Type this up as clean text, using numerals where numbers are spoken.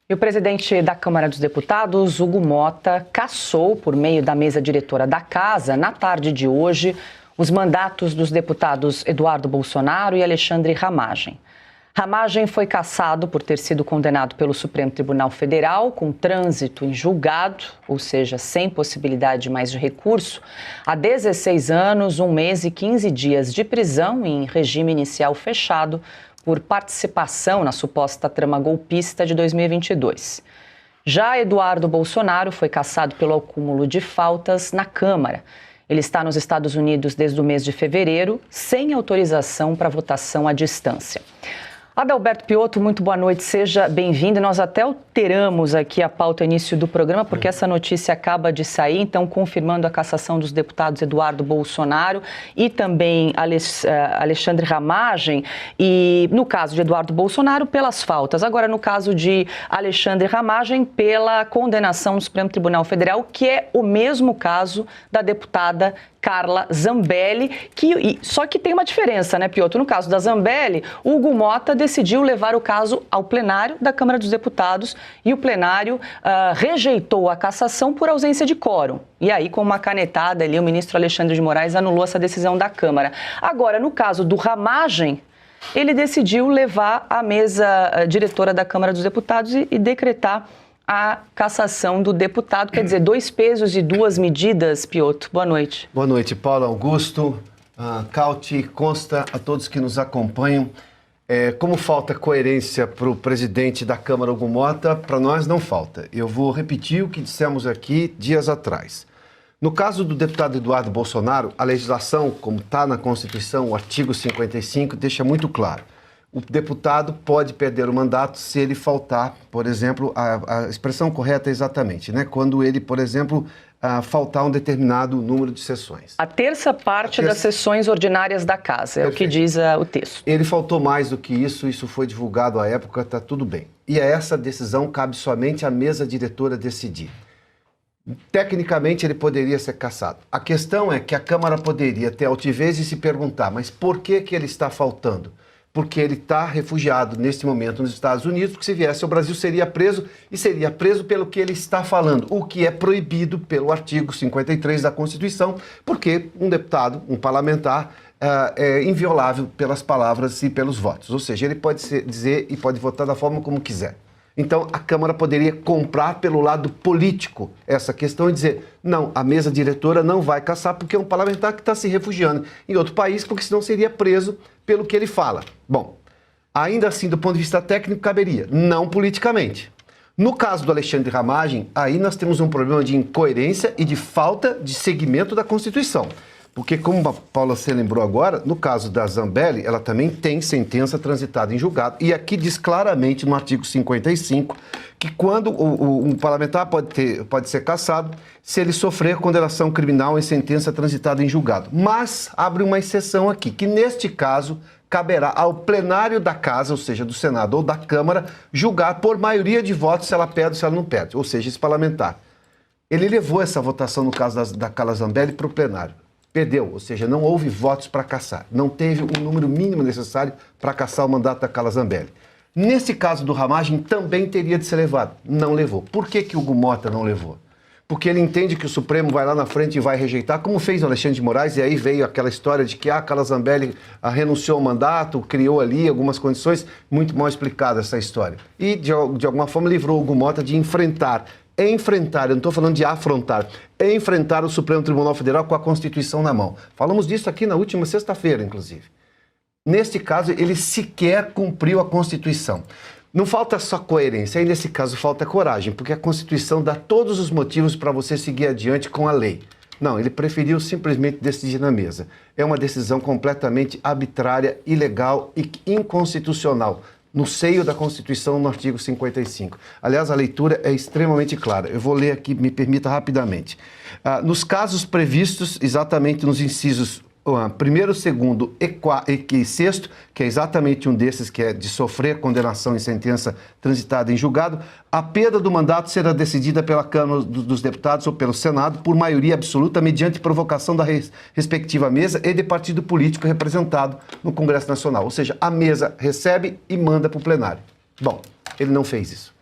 E o presidente da Câmara dos Deputados, Hugo Motta, cassou, por meio da mesa diretora da Casa, na tarde de hoje, os mandatos dos deputados Eduardo Bolsonaro e Alexandre Ramagem. Ramagem foi cassado por ter sido condenado pelo Supremo Tribunal Federal com trânsito em julgado, ou seja, sem possibilidade mais de recurso, a 16 anos, 1 mês e 15 dias de prisão em regime inicial fechado por participação na suposta trama golpista de 2022. Já Eduardo Bolsonaro foi cassado pelo acúmulo de faltas na Câmara. Ele está nos Estados Unidos desde o mês de fevereiro, sem autorização para votação à distância. Adalberto Piotto, muito boa noite, seja bem-vindo. Nós até alteramos aqui a pauta início do programa, porque essa notícia acaba de sair, então confirmando a cassação dos deputados Eduardo Bolsonaro e também Alexandre Ramagem, e no caso de Eduardo Bolsonaro, pelas faltas. Agora, no caso de Alexandre Ramagem, pela condenação no Supremo Tribunal Federal, que é o mesmo caso da deputada Carla Zambelli, só que tem uma diferença, né, Piotto? No caso da Zambelli, Hugo Motta decidiu levar o caso ao plenário da Câmara dos Deputados e o plenário rejeitou a cassação por ausência de quórum. E aí, com uma canetada ali, o ministro Alexandre de Moraes anulou essa decisão da Câmara. Agora, no caso do Ramagem, ele decidiu levar à mesa diretora da Câmara dos Deputados e decretar a cassação do deputado, quer dizer, 2 pesos e 2 medidas, Piotto. Boa noite. Boa noite, Paulo Augusto, Cauti, Consta, a todos que nos acompanham. Como falta coerência para o presidente da Câmara, Hugo Motta, para nós não falta. Eu vou repetir o que dissemos aqui dias atrás. No caso do deputado Eduardo Bolsonaro, a legislação, como está na Constituição, o artigo 55, deixa muito claro. O deputado pode perder o mandato se ele faltar, por exemplo, a expressão correta é exatamente, né? Quando ele, por exemplo, faltar um determinado número de sessões. A terça parte das sessões ordinárias da Casa, é o que diz o texto. Ele faltou mais do que isso foi divulgado à época, está tudo bem. E essa decisão cabe somente à mesa diretora decidir. Tecnicamente, ele poderia ser cassado. A questão é que a Câmara poderia ter altivez e se perguntar, mas por que ele está faltando? Porque ele está refugiado neste momento nos Estados Unidos, porque se viesse ao Brasil seria preso, e seria preso pelo que ele está falando, o que é proibido pelo artigo 53 da Constituição, porque um deputado, um parlamentar, é inviolável pelas palavras e pelos votos. Ou seja, ele pode dizer e pode votar da forma como quiser. Então, a Câmara poderia comprar pelo lado político essa questão e dizer, não, a mesa diretora não vai cassar porque é um parlamentar que está se refugiando em outro país, porque senão seria preso pelo que ele fala. Bom, ainda assim, do ponto de vista técnico, caberia, não politicamente. No caso do Alexandre Ramagem, aí nós temos um problema de incoerência e de falta de seguimento da Constituição. Porque, como a Paula se lembrou agora, no caso da Zambelli, ela também tem sentença transitada em julgado. E aqui diz claramente no artigo 55 que quando um parlamentar pode ser cassado se ele sofrer condenação criminal em sentença transitada em julgado. Mas abre uma exceção aqui, que neste caso caberá ao plenário da Casa, ou seja, do Senado ou da Câmara, julgar por maioria de votos se ela perde ou se ela não perde. Ou seja, esse parlamentar. Ele levou essa votação, no caso da Carla Zambelli, para o plenário. Perdeu, ou seja, não houve votos para cassar. Não teve o número mínimo necessário para cassar o mandato da Carla Zambelli. Nesse caso do Ramagem, também teria de ser levado. Não levou. Por que o Hugo Motta não levou? Porque ele entende que o Supremo vai lá na frente e vai rejeitar, como fez o Alexandre de Moraes, e aí veio aquela história de que a Carla Zambelli renunciou ao mandato, criou ali algumas condições, muito mal explicada essa história. E, de alguma forma, livrou o Hugo Motta de enfrentar, eu não estou falando de afrontar, enfrentar o Supremo Tribunal Federal com a Constituição na mão. Falamos disso aqui na última sexta-feira, inclusive. Neste caso, ele sequer cumpriu a Constituição. Não falta só coerência, aí nesse caso falta coragem, porque a Constituição dá todos os motivos para você seguir adiante com a lei. Não, ele preferiu simplesmente decidir na mesa. É uma decisão completamente arbitrária, ilegal e inconstitucional, no seio da Constituição, no artigo 55. Aliás, a leitura é extremamente clara. Eu vou ler aqui, me permita rapidamente. Nos casos previstos, exatamente nos incisos 1º, 2º e 6º, que é exatamente um desses, que é de sofrer condenação em sentença transitada em julgado, a perda do mandato será decidida pela Câmara dos Deputados ou pelo Senado por maioria absoluta mediante provocação da respectiva mesa e de partido político representado no Congresso Nacional. Ou seja, a mesa recebe e manda para o plenário. Bom, ele não fez isso.